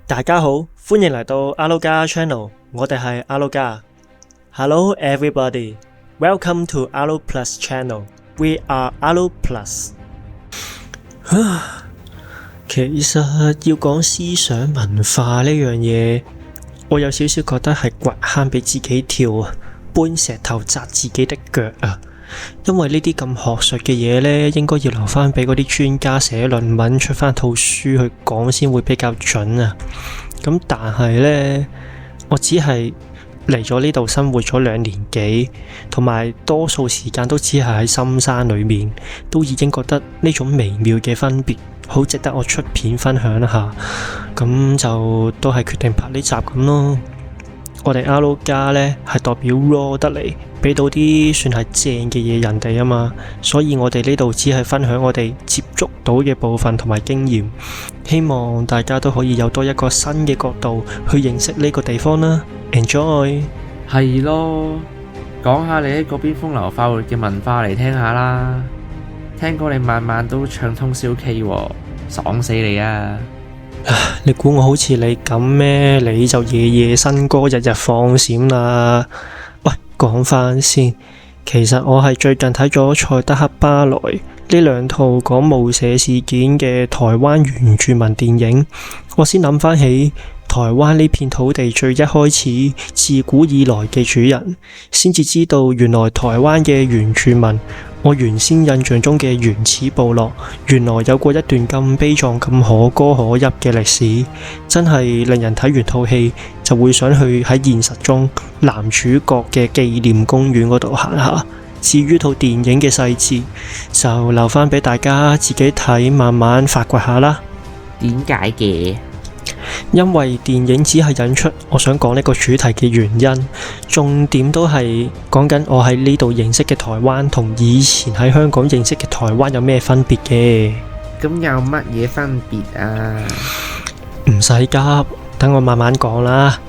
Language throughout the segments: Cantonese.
大家好，歡迎嚟到阿魯加 Channel， 我哋係阿魯加。Hello everybody, welcome to 阿魯 Plus Channel. We are 阿魯 Plus。其實要講思想文化呢樣嘢，我有少少覺得係掘坑俾自己跳啊，搬石頭砸自己的腳啊。因為呢啲咁學術嘅嘢呢，應該要留翻俾嗰啲專家寫論文出翻套書去講先會比較準啊。咁但係呢，我只係嚟咗呢度生活咗2年幾，同埋多數時間都只係喺深山裏面，都已經覺得呢種微妙嘅分別好值得我出片分享一下。咁就都係決定拍呢集咁咯。我哋阿魯加呢係代表 raw 得嚟，俾到啲算係正嘅嘢人哋啊嘛，所以我哋呢度只係分享我哋接觸到嘅部分同埋經驗，希望大家都可以有多一個新嘅角度去認識呢個地方啦。Enjoy。係咯，講下你喺嗰邊風流快活嘅文化嚟聽下啦。聽講你晚晚都唱通宵 K 喎，爽死你啊！你估我好似你咁咩？你就夜夜新歌，日日放閃啦。喂，講翻先，其實我係最近睇咗賽德克巴萊呢2套講霧社事件嘅台灣原住民電影，我先諗翻起台灣呢片土地最一開始自古以來嘅主人，先至知道原來台灣嘅原住民，我原先印象中嘅原始部落，原來有過一段咁悲壯、咁可歌可泣嘅歷史，真係令人睇完套戲就會想去喺現實中男主角嘅紀念公園嗰度行下。至於套電影嘅細節，就留翻俾大家自己睇，慢慢發掘下啦。點解嘅？因為電影只係引出我想講呢個主題嘅原因，重點都係講緊我喺呢度認識嘅台灣同以前喺香港認識嘅台灣有咩分別嘅。咁有乜嘢分別啊？唔使急，等我慢慢講啦。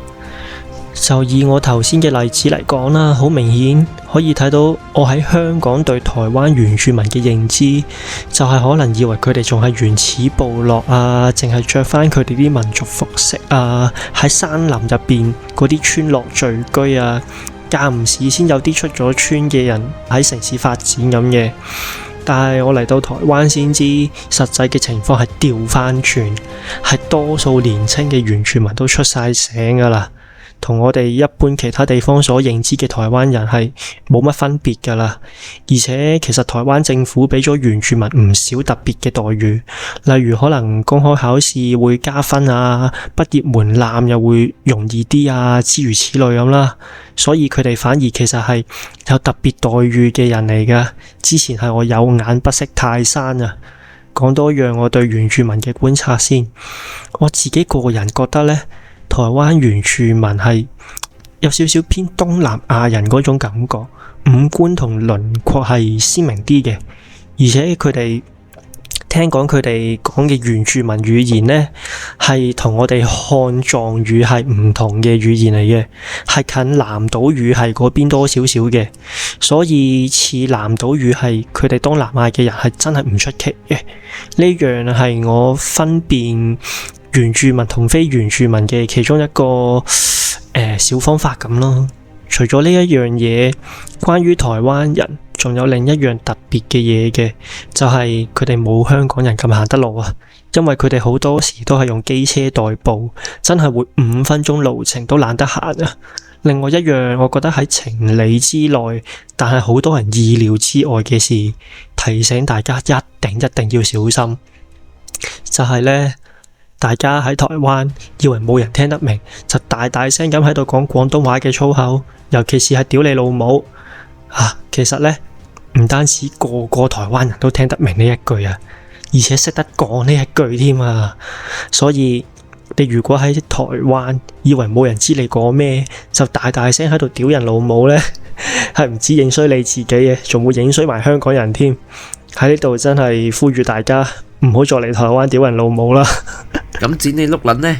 就以我頭先嘅例子嚟講啦，好明顯可以睇到我喺香港對台灣原住民嘅認知，就係可能以為佢哋仲係原始部落啊，淨係着翻佢哋啲民族服飾啊，喺山林入邊嗰啲村落聚居啊，間唔時先有啲出咗村嘅人喺城市發展咁嘅。但係我嚟到台灣先知，實際嘅情況係調翻轉，係多數年輕嘅原住民都出晒醒噶啦。同我哋一般其他地方所認知嘅台灣人係冇乜分別㗎啦，而且其實台灣政府俾咗原住民唔少特別嘅待遇，例如可能公開考試會加分啊，畢業門檻又會容易啲啊，諸如此類咁啦，所以佢哋反而其實係有特別待遇嘅人嚟㗎。之前係我有眼不識泰山啊。講多樣我對原住民嘅觀察先，我自己個人覺得呢，台灣原住民係有少少偏東南亞人嗰種感覺，五官同輪廓係鮮明啲嘅，而且佢哋聽講佢哋講嘅原住民語言呢，係同我哋漢藏語係唔同嘅語言嚟嘅，係近南島語系嗰邊多少少嘅，所以似南島語系佢哋東南亞嘅人係真係唔出奇嘅。呢樣係我分辨原住民同非原住民嘅其中一個小方法咁咯。除咗呢一樣嘢，關於台灣人仲有另一樣特別嘅嘢嘅，就係佢哋冇香港人咁行得路啊。因為佢哋好多時都係用機車代步，真係會5分鐘路程都懶得行啊。另外一樣我覺得喺情理之內，但係好多人意料之外嘅事，提醒大家一定要小心，就係呢。大家喺台灣以為冇人聽得明，就大聲咁喺度講廣東話嘅粗口，尤其是係屌你老母啊！其實呢，唔單止個個台灣人都聽得明呢一句啊，而且識得講呢一句添啊！所以你如果喺台灣以為冇人知你講咩，就大聲喺度屌人老母呢，係唔止影衰你自己嘅，仲會影衰埋香港人添。喺呢度真係呼籲大家唔好再嚟台灣屌人老母啦！咁剪你碌撚呢？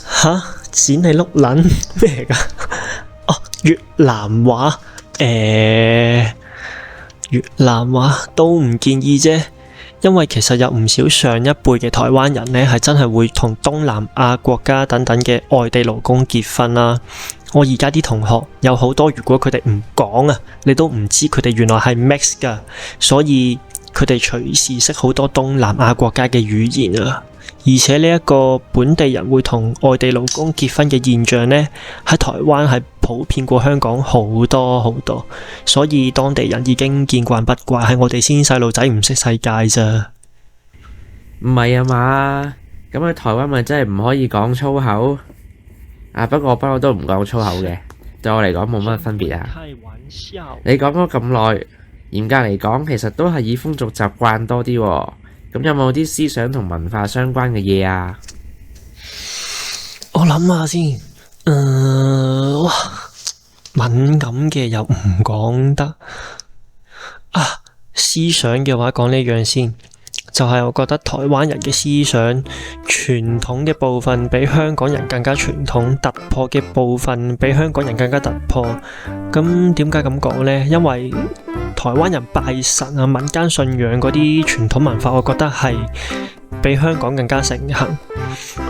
吓？剪你碌撚咩嚟㗎？哦，越南話，越南話都唔建議啫。因為其實有唔少上一輩嘅台灣人呢，係真係會同東南亞國家等等嘅外地勞工結婚啦。我而家啲同學有好多，如果佢哋唔講啊，你都唔知佢哋原來係 mix 噶，所以佢哋隨時識好多東南亞國家嘅語言啊。而且呢一個本地人會同外地勞工結婚嘅現象呢，喺台灣係普遍過香港好多好多，所以當地人已經見慣不怪，係我哋先細路仔唔識世界咋。唔係啊嘛，咁喺台灣咪真係唔可以講粗口啊？不過我都唔講粗口嘅，對我嚟講冇乜分別啊。開玩笑。你講咗咁耐，嚴格嚟講，其實都係以風俗習慣多啲喎。咁有冇啲思想同文化相關嘅嘢啊？我諗下先，哇，敏感嘅又唔講得啊。思想嘅話講呢樣先，就係我覺得台灣人嘅思想傳統嘅部分比香港人更加傳統，突破嘅部分比香港人更加突破。咁點解咁講呢？因為台灣人拜神啊、民間信仰嗰啲傳統文化，我覺得係比香港更加盛行。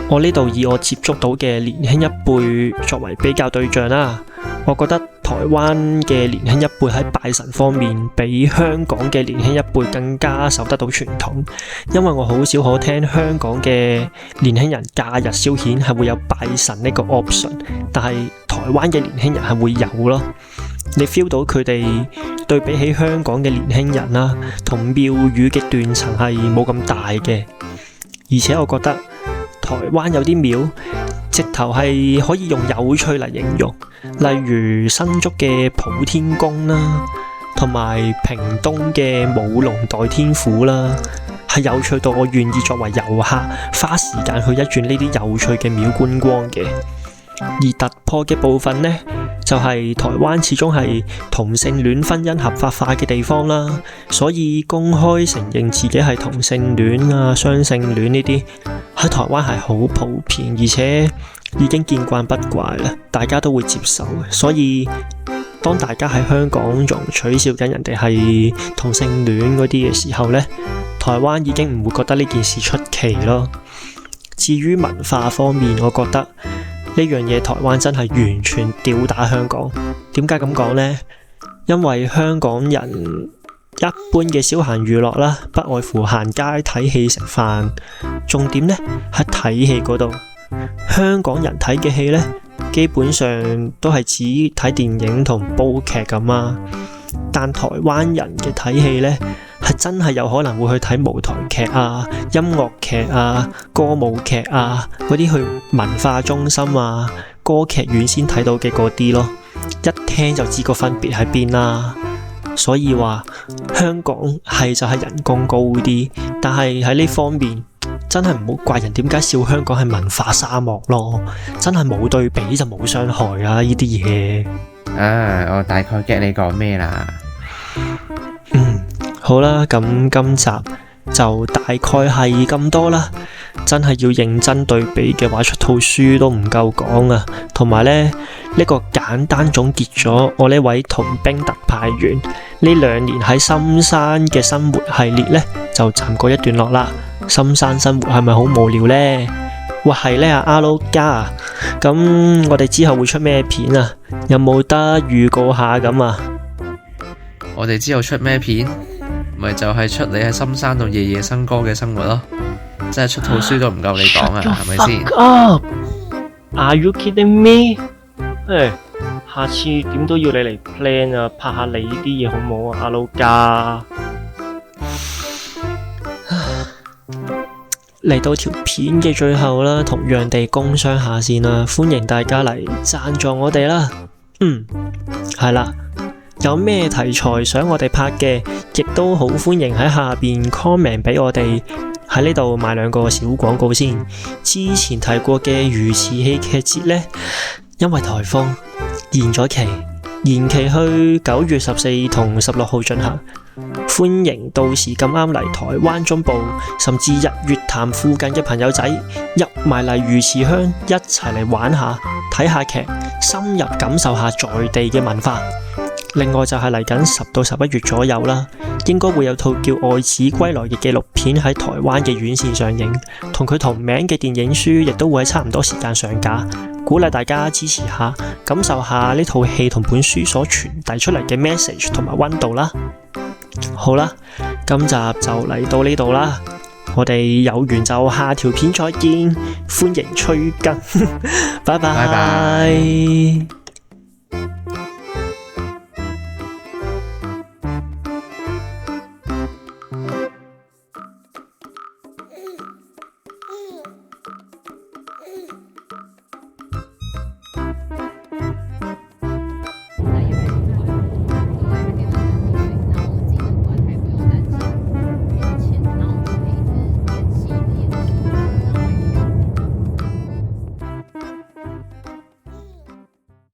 我呢度以我接觸到嘅年輕一輩作為比較對象啦，我覺得台灣嘅年輕一輩喺拜神方面比香港嘅年輕一輩更加守得到傳統。因為我好少可聽香港嘅年輕人假日消遣係會有拜神呢個 option， 但係台灣嘅年輕人係會有咯。你 feel 到佢哋對比起香港嘅年輕人啦，同廟宇嘅斷層係冇咁大嘅，而且我覺得台灣有啲廟直頭係可以用有趣嚟形容，例如新竹嘅普天宮啦，同埋屏東嘅舞龍代天府啦，係有趣到我願意作為遊客花時間去一轉呢啲有趣嘅廟觀光嘅。而突破嘅部分呢，就係台灣始終係同性戀婚姻合法化嘅地方啦，所以公開承認自己係同性戀啊、雙性戀呢啲喺台灣係好普遍，而且已經見慣不怪啦，大家都會接受。所以當大家喺香港仲取笑緊人哋係同性戀嗰啲嘅時候呢，台灣已經唔會覺得呢件事出奇咯。至於文化方面，我覺得呢樣嘢台灣真係完全吊打香港。點解咁講呢？因為香港人一般嘅消閒娛樂啦，不外乎行街睇戲食飯，重點呢喺睇戲嗰度。香港人睇嘅戲呢，基本上都係指睇電影同煲劇咁啊，但台灣人嘅睇戲呢，係真係有可能會去睇舞台劇啊、音樂劇啊、歌舞劇啊嗰啲，去文化中心啊、歌劇院先睇到嘅嗰啲咯，一聽就知個分別喺邊啦。所以話香港係就係人工高啲，但係喺呢方面真係唔好怪人點解笑香港係文化沙漠咯，真係冇對比就冇傷害啊呢啲嘢。我大概 get 你講咩啦。好啦，咁今集就大概係咁多啦。真係要認真對比嘅話，出套書都唔夠講啊。同埋呢個簡單總結咗我呢位童兵特派員呢2年喺深山嘅生活系列呢，就暫告一段落啦。深山生活係咪好無聊呢？哇，係呢，阿撈加，咁我哋之後會出咩片啊？有冇得預告下咁啊？我哋之後出咩片？咪就係出你喺深山度夜夜笙歌嘅生活咯，真係出套書都唔夠你講啊，係咪先 ？Fuck up! Are you kidding me? 下次點都要你嚟 plan 啊，拍下你啲嘢好唔好啊，阿撈加。嚟到條片嘅最後啦，同樣地工商下先啦，歡迎大家嚟贊助我哋啦。係啦。有咩題材想我哋拍嘅，亦都好歡迎喺下邊 comment 俾我哋。喺呢度賣2個小廣告先。之前提過嘅魚池戲劇節呢，因為颱風延咗期，延期去9月14同16號進行。歡迎到時咁啱嚟台灣中部，甚至日月潭附近嘅朋友仔入埋嚟魚池鄉一齊嚟玩下，睇下劇，深入感受下在地嘅文化。另外就係嚟緊10到11月左右啦，應該會有套叫《愛子歸來》嘅紀錄片喺台灣嘅院線上映，同佢同名嘅電影書亦都會喺差唔多時間上架，鼓勵大家支持下，感受下呢套戲同本書所傳遞出嚟嘅 message 同埋溫度啦。好啦，今集就嚟到呢度啦，我哋有緣就下條片再見，歡迎催更，拜拜。